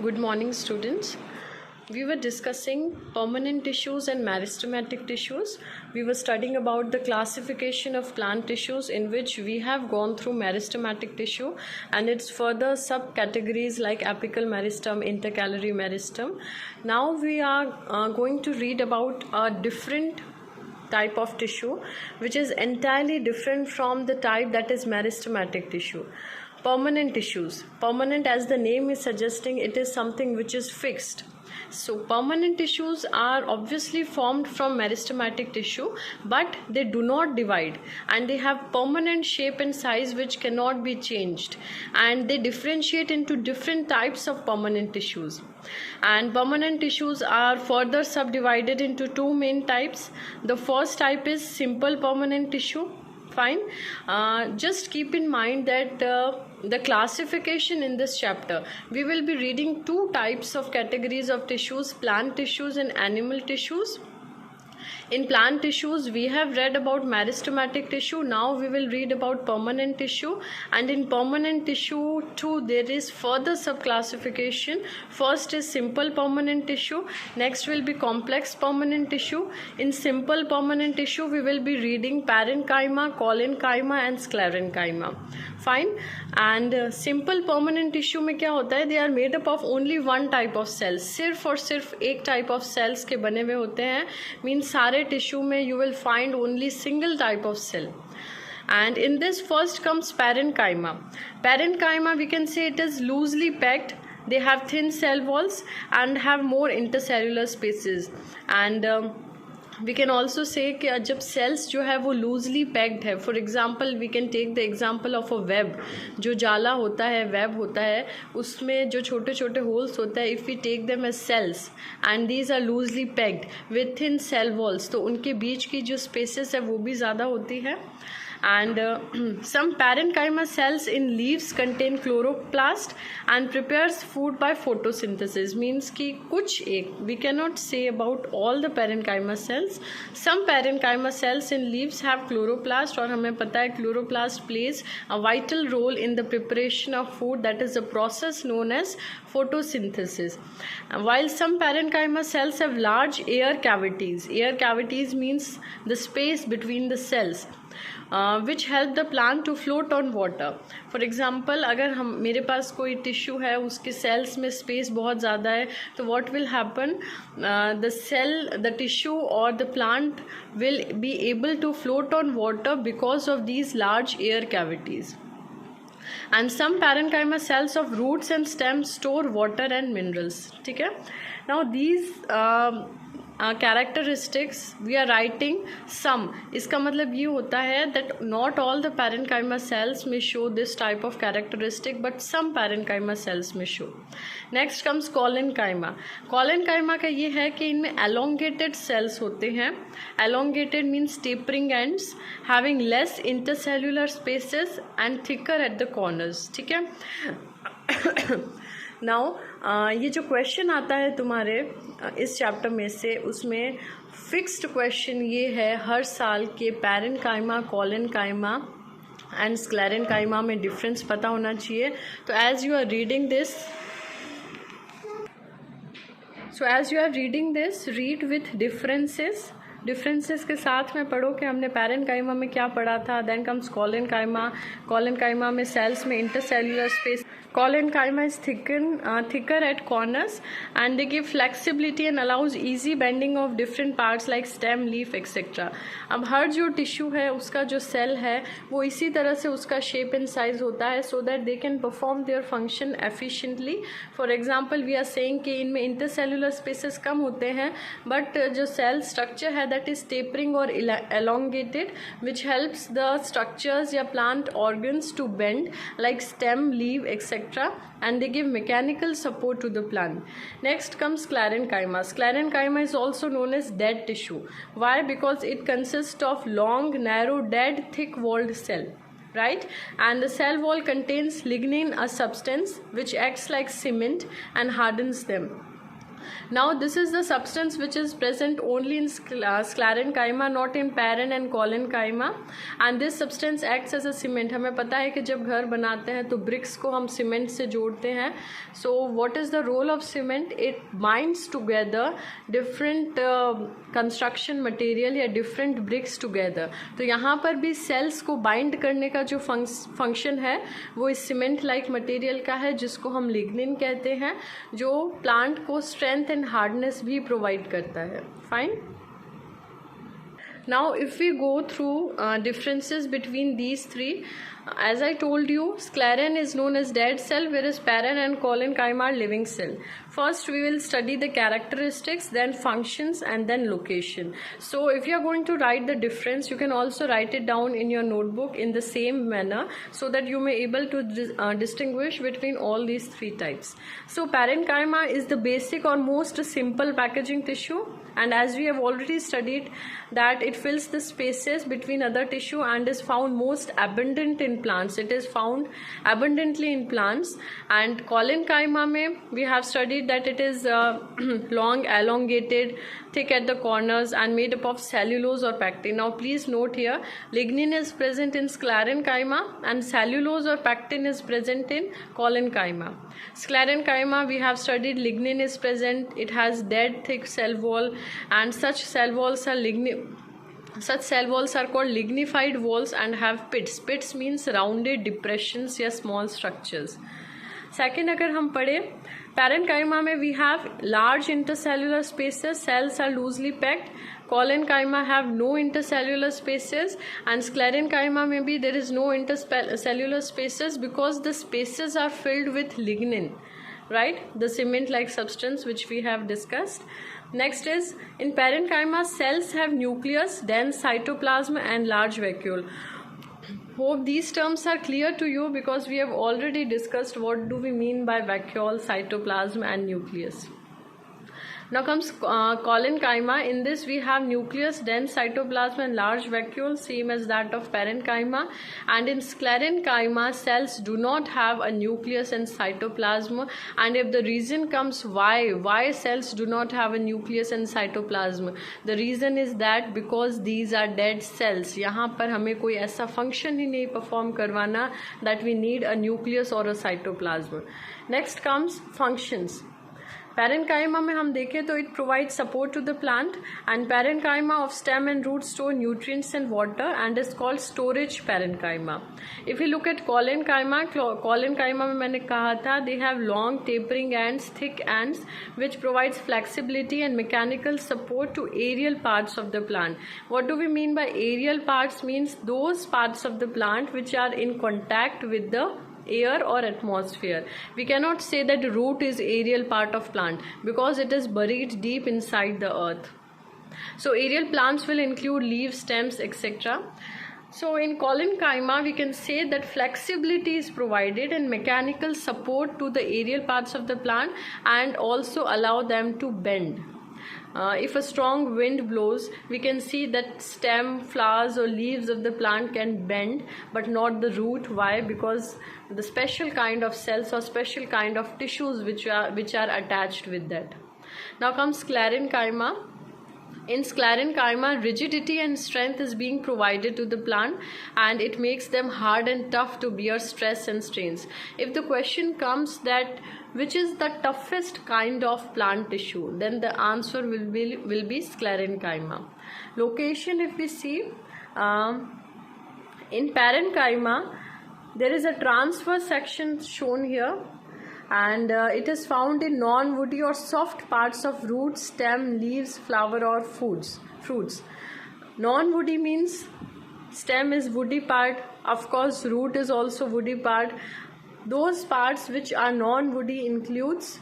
Good morning, students. We were discussing permanent tissues and meristematic tissues. We were studying about the classification of plant tissues, in which we have gone through meristematic tissue and its further subcategories like apical meristem, intercalary meristem. Now we are going to read about a different type of tissue which is entirely different from the type that is meristematic tissue. Permanent tissues. Permanent, as the name is suggesting, it is something which is fixed. So permanent tissues are obviously formed from meristematic tissue, but they do not divide and they have permanent shape and size which cannot be changed, and they differentiate into different types of permanent tissues. And permanent tissues are further subdivided into two main types. The first type is simple permanent tissue. Fine. Just keep in mind that the classification in this chapter, we will be reading two types of categories of tissues: plant tissues and animal tissues. In plant tissues, we have read about meristematic tissue. Now we will read about permanent tissue. And in permanent tissue too, there is further subclassification. First is simple permanent tissue. Next will be complex permanent tissue. In simple permanent tissue, we will be reading parenchyma, collenchyma and sclerenchyma. Fine. And simple permanent tissue में क्या होता है? They are made up of only one type of cells. सिर्फ और सिर्फ एक type of cells के बने हुए होते हैं. Means सारे tissue में you will find only single type of cell. And in this first comes parenchyma. Parenchyma, we can say it is loosely packed. They have thin cell walls and have more intercellular spaces. And we can also say कि जब cells जो है वो loosely packed है, for example we can take the example of a web. जो जाला होता है, web होता है, उसमें जो छोटे छोटे holes होता है, if we take them as cells and these are loosely packed with thin cell walls, तो उनके बीच की जो spaces है वो भी ज़्यादा होती है. And some parenchyma cells in leaves contain chloroplast and prepares food by photosynthesis. Means कि कुछ एक, we cannot say about all the parenchyma cells. Some parenchyma cells in leaves have chloroplast, और हमें पता है chloroplast plays a vital role in the preparation of food, that is a process known as photosynthesis. While some parenchyma cells have large air cavities. Air cavities means the space between the cells. Which help the plant to float on water. For example, अगर हम मेरे पास कोई tissue है, उसके sales में space बहुत ज़्यादा है, तो what will happen? The tissue or the plant will be able to float on water because of these large air cavities. And some parenchyma cells of roots and stems store water and minerals. ठीक है? Now these characteristics we are writing some. इसका मतलब ये होता है that not all the parenchyma cells may show this type of characteristic, but some parenchyma cells may show. Next comes collenchyma. Collenchyma का ये है कि इनमें elongated cells होते हैं. Elongated means tapering ends, having less intercellular spaces and thicker at the corners. ठीक है? Now ये जो क्वेश्चन आता है तुम्हारे इस चैप्टर में से, उसमें फिक्स्ड क्वेश्चन ये है हर साल के पैरेनकाइमा, कॉलेनकाइमा एंड स्क्लेरेनकाइमा में डिफरेंस पता होना चाहिए. तो as you are reading this read with differences के साथ में पढ़ो कि हमने पैरेनकाइमा में क्या पढ़ा था. देन कम्स कॉलेनकाइमा में सेल्स में intercellular space. Collenchyma is thicker at corners and they give flexibility and allows easy bending of different parts like stem, leaf, etc. अब हर जो टिश्यू है उसका जो सेल है वो इसी तरह से उसका शेप एंड साइज होता है, so that they can perform their function efficiently. For example, we are saying कि इनमें intercellular spaces कम होते हैं, but जो cell structure है that is tapering or elongated, which helps the structures या plant organs to bend like stem, leaf, etc. And they give mechanical support to the plant. Next comes sclerenchyma. Sclerenchyma is also known as dead tissue. Why? Because it consists of long, narrow, dead, thick-walled cell. Right? And the cell wall contains lignin, a substance which acts like cement and hardens them. Now this is the substance which is present only in sclerenchyma, not in paren and collenchyma, and this substance acts as a cement. हमें पता है कि जब घर बनाते हैं तो bricks को हम cement से जोड़ते हैं. So what is the role of cement? It binds together different construction material या different bricks together. तो यहाँ पर भी cells को bind करने का जो function है वो इस cement like material का है, जिसको हम lignin कहते हैं, जो plant को strength and hardness भी provide करता है. Fine. Now if we go through differences between these three, as I told you, scleren is known as dead cell, whereas paren and collenchyma are living cell. First we will study the characteristics, then functions, and then location. So if you are going to write the difference, you can also write it down in your notebook in the same manner, so that you may able to distinguish between all these three types. So parenchyma is the basic or most simple packaging tissue, and as we have already studied that it fills the spaces between other tissue and is found most abundant in plants. It is found abundantly in plants. And collenchyma mein we have studied that it is long, elongated, thick at the corners, and made up of cellulose or pectin. Now please note here, lignin is present in sclerenchyma and cellulose or pectin is present in collenchyma. Sclerenchyma we have studied lignin is present, it has dead thick cell wall, and such cell walls are called lignified walls and have pits. Pits means rounded depressions या small structures. Second, अगर हम पढ़े parenchyma में we have large intercellular spaces, cells are loosely packed. Collenchyma have no intercellular spaces, and sclerenchyma में भी there is no intercellular spaces because the spaces are filled with lignin, right? The cement-like substance which we have discussed. Next is, in parenchyma, cells have nucleus, dense cytoplasm, and large vacuole. Hope these terms are clear to you because we have already discussed what do we mean by vacuole, cytoplasm, and nucleus. Now comes collenchyma. In this we have nucleus, dense cytoplasm, and large vacuole, same as that of parenchyma. And in sclerenchyma, cells do not have a nucleus and cytoplasm. And if the reason comes why cells do not have a nucleus and cytoplasm, the reason is that because these are dead cells. यहाँ पर हमें कोई ऐसा function ही नहीं perform करवाना that we need a nucleus or a cytoplasm. Next comes functions. Parenchyma में हम देखें तो it provides support to the plant, and parenchyma of stem and root store nutrients and water and is called storage parenchyma. If we look at collenchyma में मैंने कहा था they have long tapering ends, thick ends which provides flexibility and mechanical support to aerial parts of the plant. What do we mean by aerial parts? Means those parts of the plant which are in contact with the air or atmosphere. We cannot say that root is aerial part of plant because it is buried deep inside the earth. So aerial plants will include leaves, stems, etc. So in collenchyma we can say that flexibility is provided and mechanical support to the aerial parts of the plant and also allow them to bend. If a strong wind blows, we can see that stem, flowers or leaves of the plant can bend, but not the root. Why? Because the special kind of cells or special kind of tissues which are attached with that. Now comes sclerenchyma. In sclerenchyma, rigidity and strength is being provided to the plant and it makes them hard and tough to bear stress and strains. If the question comes that which is the toughest kind of plant tissue, then the answer will be sclerenchyma. Location, if we see, in parenchyma, there is a transverse section shown here, and it is found in non-woody or soft parts of roots, stem, leaves, flower or fruits. Non-woody means stem is woody part, of course root is also woody part. Those parts which are non-woody includes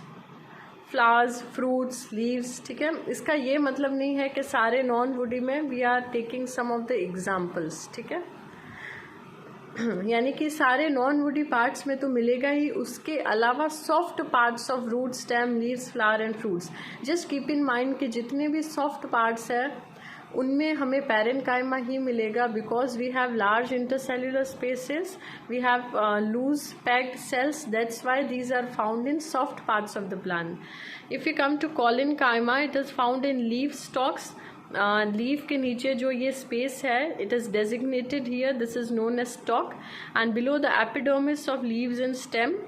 flowers, fruits, leaves. ठीक है, इसका ये मतलब नहीं है कि सारे non-woody में we are taking some of the examples. ठीक है, यानी कि सारे नॉन वुडी पार्ट्स में तो मिलेगा ही, उसके अलावा soft parts of root, stem, leaves, flower and fruits. Just keep in mind कि जितने भी सॉफ्ट पार्ट्स है उनमें हमें पैरेन्काइमा ही मिलेगा, because we have large intercellular spaces, we have loose packed cells, that's why these are found in soft parts of the plant. If you come to collenchyma, it is found in leaf stalks. Leaf के नीचे जो ये space है, it is designated here, this is known as stalk, and below the epidermis of leaves and stem.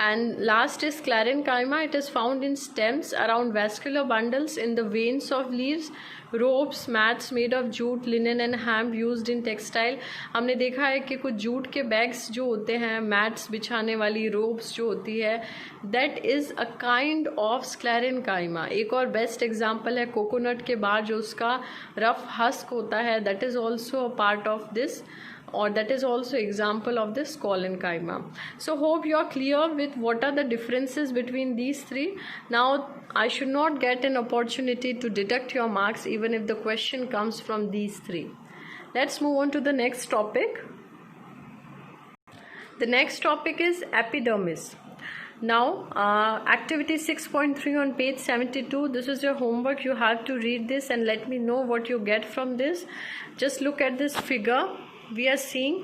And last is sclerenchyma. It is found in stems, around vascular bundles, in the veins of leaves. Ropes, mats made of jute, linen and hemp used in textile. हमने देखा है कि कुछ jute के bags जो होते हैं, mats बिछाने वाली रोप्स जो होती है, that is a kind of sclerenchyma. एक और बेस्ट एग्जाम्पल है कोकोनट के बाद जो उसका रफ हस्क होता है, that is also a part of this, or that is also example of this collenchyma. So hope you are clear with what are the differences between these three. Now I should not get an opportunity to deduct your marks even if the question comes from these three. Let's move on to the next topic. The next topic is epidermis. Now activity 6.3 on page 72, this is your homework. You have to read this and let me know what you get from this. Just look at this figure. We are seeing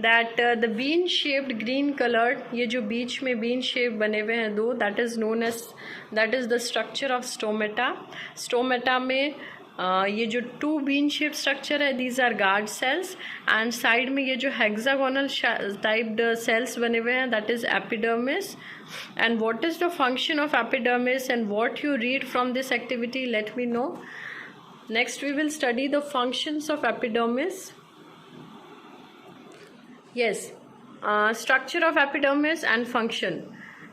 that the bean shaped green colored, ये जो बीच में bean shape बने हुए हैं दो, that is known as, that is the structure of stomata. Stomata में ये जो two bean shaped structure है, these are guard cells, and side में ये जो hexagonal typed cells बने हुए हैं, that is epidermis. And what is the function of epidermis and what you read from this activity, let me know. Next we will study the functions of epidermis. Yes, structure of epidermis and function.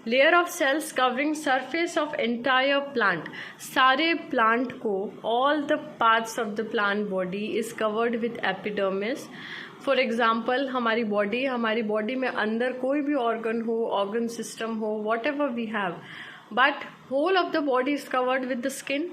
Layer of cells covering surface of entire plant. सारे plant को, all the parts of the plant body is covered with epidermis. For example, हमारी body में अंदर कोई भी organ हो, organ system हो, whatever we have, but whole of the body is covered with the skin.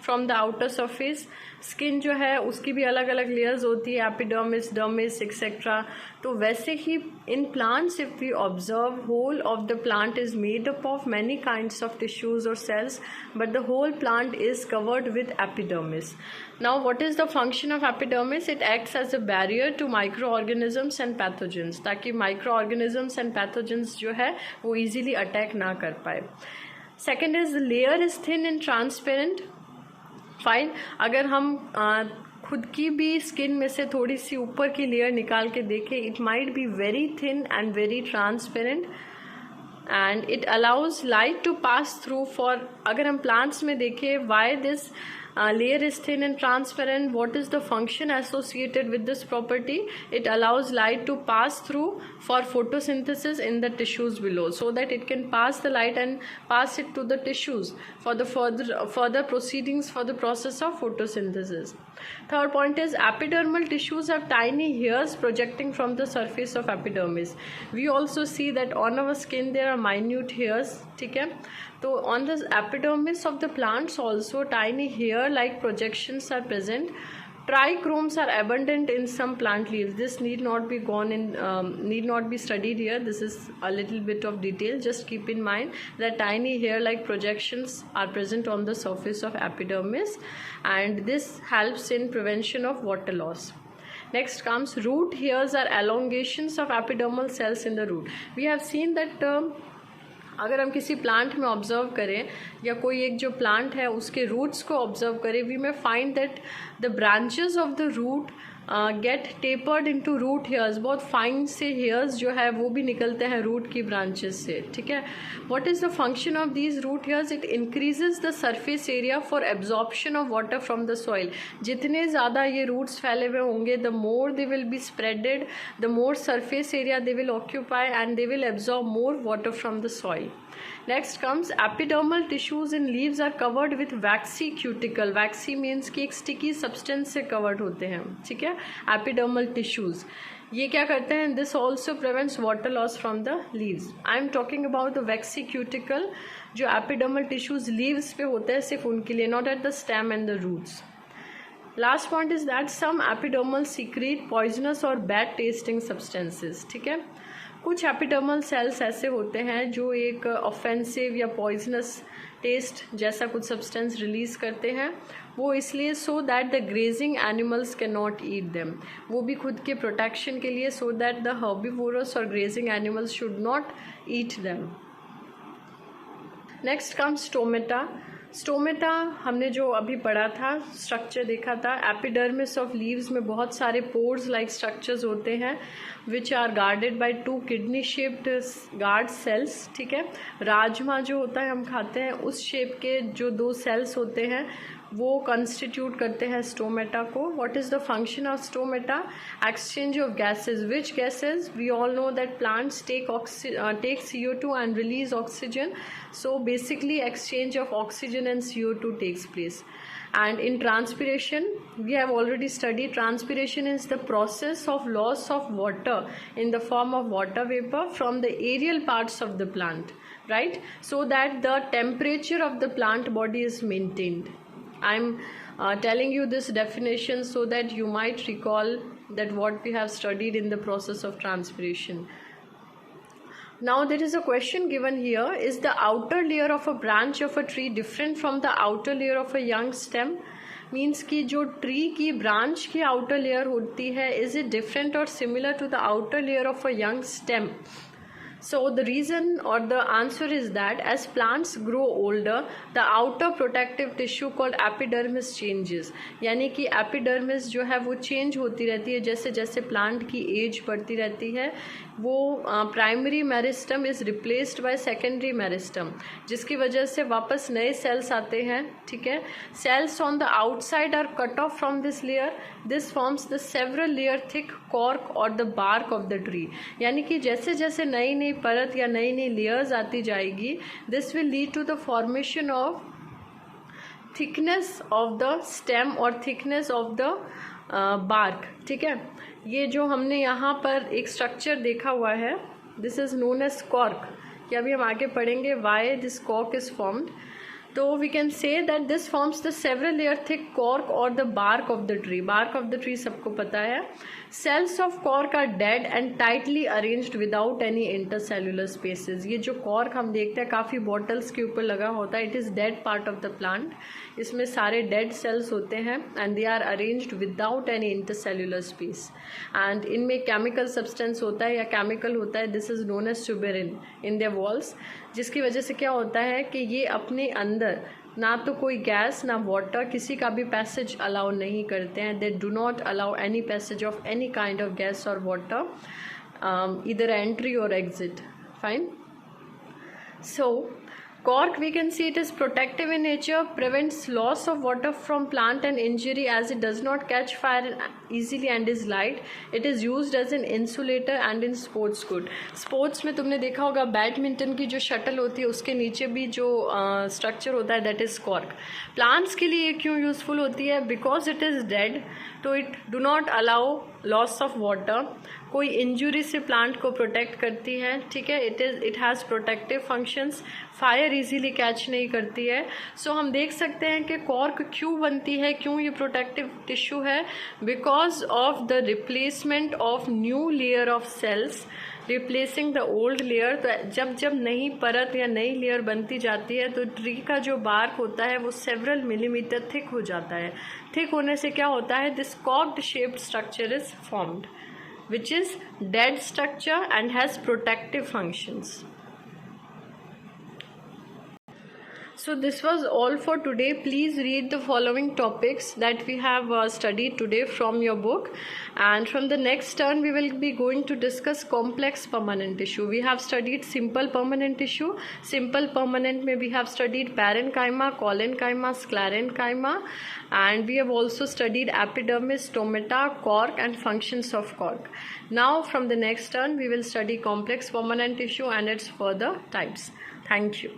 From the outer surface, skin जो है उसकी भी अलग अलग layers होती है, epidermis, dermis, etc. तो वैसे ही in plants, if we observe, whole of the plant is made up of many kinds of tissues or cells, but the whole plant is covered with epidermis. Now what is the function of epidermis? It acts as a barrier to microorganisms and pathogens, ताकि microorganisms and pathogens जो है वो easily attack ना कर पाए. Second is the layer is thin and transparent. Fine. अगर हम खुद की भी स्किन में से थोड़ी सी ऊपर की लेयर निकाल के देखें, it might be very thin and very transparent, and it allows light to pass through. For अगर हम प्लांट्स में देखें, why this layer is thin and transparent, what is the function associated with this property? It allows light to pass through for photosynthesis in the tissues below, so that it can pass the light and pass it to the tissues for the further proceedings for the process of photosynthesis. Third point is epidermal tissues have tiny hairs projecting from the surface of epidermis. We also see that on our skin there are minute hairs, ठीक है. तो on the epidermis of the plants also tiny hair like projections are present. Trichromes are abundant in some plant leaves. This need not be studied here. This is a little bit of detail. Just keep in mind that tiny hair like projections are present on the surface of epidermis, and this helps in prevention of water loss. Next comes root hairs are elongations of epidermal cells in the root. We have seen that अगर हम किसी plant में observe करें या कोई एक जो plant है उसके रूट्स को ऑब्जर्व करें, we may find that the branches of the root get tapered into root hairs. बहुत फाइन से हेयर्स जो है वो भी निकलते हैं रूट की ब्रांचेस से, ठीक है. What is the function of these root hairs? It increases the surface area for absorption of water from the soil. जितने ज़्यादा ये रूट्स फैले हुए होंगे, the more they will be spreaded, the more surface area they will occupy, and they will absorb more water from the soil. Next comes epidermal tissues in leaves are covered with waxy cuticle. Waxy means कि एक sticky substance से covered होते हैं, ठीक है. epidermal tissues ये क्या करते हैं? This also prevents water loss from the leaves. I am talking about the waxy cuticle जो epidermal tissues leaves पे होते हैं, सिर्फ उनके लिए, not at the stem and the roots. Last point is that some epidermal secrete poisonous or bad tasting substances, ठीक है. कुछ एपिडर्मल सेल्स ऐसे होते हैं जो एक ऑफेंसिव या पॉइजनस टेस्ट जैसा कुछ सब्सटेंस रिलीज करते हैं, वो इसलिए so that the grazing animals can not eat them, वो भी खुद के प्रोटेक्शन के लिए, सो दैट द हर्बीवोरस और grazing animals should not eat them. Next comes stomata. Stomata हमने जो अभी पढ़ा था, स्ट्रक्चर देखा था, एपिडर्मिस ऑफ लीव्स में बहुत सारे पोर्स लाइक स्ट्रक्चर्स होते हैं which are guarded by 2 kidney shaped guard cells. ठीक है, राजमा जो होता है हम खाते हैं, उस शेप के जो 2 सेल्स होते हैं वो कंस्टिट्यूट करते हैं स्टोमेटा को। What is the function of stomata? Exchange of gases. Which gases? We all know that plants take CO2 and release oxygen, so basically exchange of oxygen and CO2 takes place. And in transpiration, we have already studied, transpiration is the process of loss of water in the form of water vapor from the aerial parts of the plant, right? So that the temperature of the plant body is maintained. I'm telling you this definition so that you might recall that what we have studied in the process of transpiration. Now there is a question given here, is the outer layer of a branch of a tree different from the outer layer of a young stem? Means कि जो tree की branch की outer layer होती है, is it different or similar to the outer layer of a young stem? So the reason or the answer is that as plants grow older, the outer protective tissue called epidermis changes. यानी कि epidermis जो है वो change होती रहती है जैसे जैसे प्लांट की एज बढ़ती रहती है। वो primary meristem is replaced by secondary meristem, जिसकी वजह से वापस नए सेल्स आते हैं। ठीक है, cells on the outside are cut off from this layer, this forms the several layer thick cork or the bark of the tree. यानी कि जैसे जैसे नई नई परत या नई नई लेयर्स आती जाएगी, this will lead to the formation of thickness of the stem और थिकनेस ऑफ द बार्क। ठीक है, ये जो हमने यहाँ पर एक स्ट्रक्चर देखा हुआ है, this is known as cork, कि अभी हम आगे पढ़ेंगे why this cork is formed. तो we can say that this forms the several layer thick cork or the bark of the tree. Bark of the tree सबको पता है। Cells of cork are dead and tightly arranged without any intercellular spaces. ये जो cork हम देखते हैं काफ़ी bottles के ऊपर लगा होता है, it is dead part of the plant. इसमें सारे डेड सेल्स होते हैं and they are arranged without any intercellular space. And इनमें केमिकल सब्सटेंस होता है या केमिकल होता है, this is known as suberin in their walls, जिसकी वजह से क्या होता है कि ये अपने अंदर ना तो कोई गैस ना वाटर, किसी का भी पैसेज अलाउ नहीं करते हैं। They do not allow any passage of any kind of gas और वाटर, इधर एंट्री और exit. Fine. So cork, we can see it is protective in nature, prevents loss of water from plant and injury as it does not catch fire easily and is light. It is used as an insulator and in sports good. Sports में तुमने देखा होगा badminton की जो shuttle होती है उसके नीचे भी जो स्ट्रक्चर होता है दैट इज़ कॉर्क। प्लांट्स के लिए क्यों यूज़फुल होती है? बिकॉज इट इज़ डेड, तो it do not allow loss of water, कोई इंजुरी से प्लांट को प्रोटेक्ट करती है। ठीक है, it has protective functions, fire easily catch नहीं करती है। सो हम देख सकते हैं कि कॉर्क क्यों बनती है, क्यों ये प्रोटेक्टिव टिश्यू है? Because of the replacement of new layer of cells replacing the old layer. तो जब जब नई परत या नई लेयर बनती जाती है तो ट्री का जो बार्क होता है वो सेवरल मिलीमीटर थिक हो जाता है। थिक होने से क्या होता है? This corked shaped structure is formed which is dead structure and has protective functions. So this was all for today. Please read the following topics that we have studied today from your book, and from the next turn we will be going to discuss complex permanent tissue. We have studied simple permanent tissue. Simple permanent में we have studied parenchyma, collenchyma, sclerenchyma, and we have also studied epidermis, stomata, cork and functions of cork. Now from the next turn we will study complex permanent tissue and its further types. Thank you.